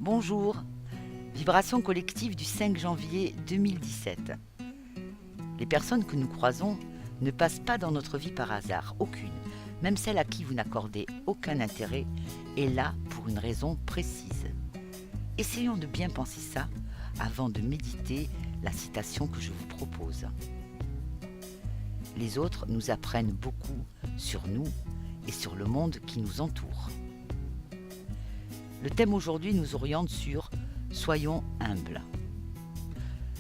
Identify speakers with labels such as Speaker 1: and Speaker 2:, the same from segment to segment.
Speaker 1: Bonjour, vibration collective du 5 janvier 2017. Les personnes que nous croisons ne passent pas dans notre vie par hasard, aucune. Même celle à qui vous n'accordez aucun intérêt est là pour une raison précise. Essayons de bien penser ça avant de méditer la citation que je vous propose. Les autres nous apprennent beaucoup sur nous et sur le monde qui nous entoure. Le thème aujourd'hui nous oriente sur « Soyons humbles ».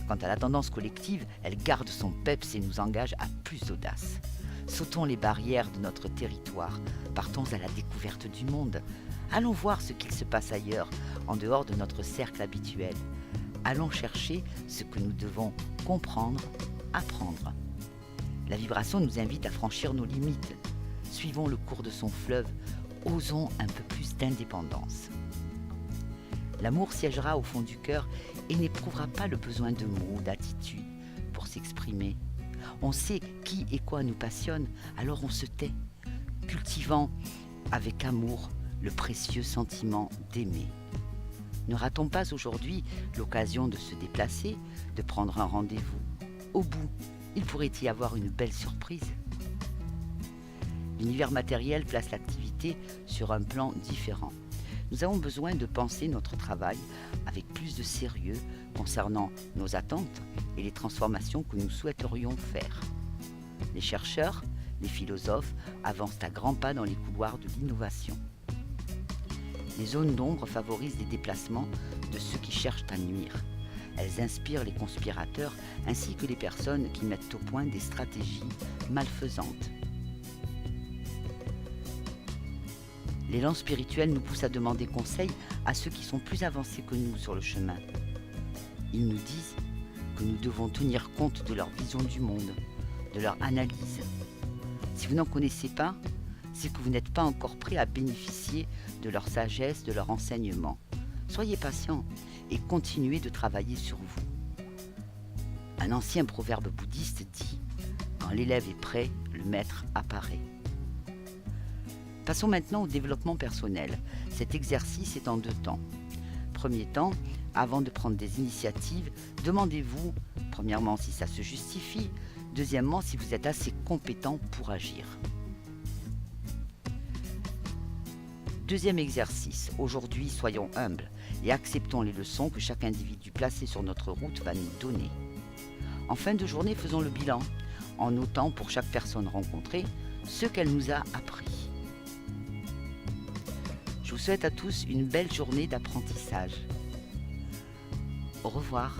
Speaker 1: Quant à la tendance collective, elle garde son peps et nous engage à plus d'audace. Sautons les barrières de notre territoire, partons à la découverte du monde. Allons voir ce qu'il se passe ailleurs, en dehors de notre cercle habituel. Allons chercher ce que nous devons comprendre, apprendre. La vibration nous invite à franchir nos limites. Suivons le cours de son fleuve, osons un peu plus d'indépendance. L'amour siégera au fond du cœur et n'éprouvera pas le besoin de mots ou d'attitudes pour s'exprimer. On sait qui et quoi nous passionne, alors on se tait, cultivant avec amour le précieux sentiment d'aimer. Ne ratons pas aujourd'hui l'occasion de se déplacer, de prendre un rendez-vous. Au bout, il pourrait y avoir une belle surprise. L'univers matériel place l'activité sur un plan différent. Nous avons besoin de penser notre travail avec plus de sérieux concernant nos attentes et les transformations que nous souhaiterions faire. Les chercheurs, les philosophes avancent à grands pas dans les couloirs de l'innovation. Les zones d'ombre favorisent les déplacements de ceux qui cherchent à nuire. Elles inspirent les conspirateurs ainsi que les personnes qui mettent au point des stratégies malfaisantes. L'élan spirituel nous pousse à demander conseil à ceux qui sont plus avancés que nous sur le chemin. Ils nous disent que nous devons tenir compte de leur vision du monde, de leur analyse. Si vous n'en connaissez pas, c'est que vous n'êtes pas encore prêt à bénéficier de leur sagesse, de leur enseignement. Soyez patient et continuez de travailler sur vous. Un ancien proverbe bouddhiste dit « Quand l'élève est prêt, le maître apparaît ». Passons maintenant au développement personnel. Cet exercice est en 2 temps. Premier temps, avant de prendre des initiatives, demandez-vous, premièrement, si ça se justifie, deuxièmement, si vous êtes assez compétent pour agir. Deuxième exercice, aujourd'hui, soyons humbles et acceptons les leçons que chaque individu placé sur notre route va nous donner. En fin de journée, faisons le bilan, en notant pour chaque personne rencontrée ce qu'elle nous a appris. Je vous souhaite à tous une belle journée d'apprentissage. Au revoir.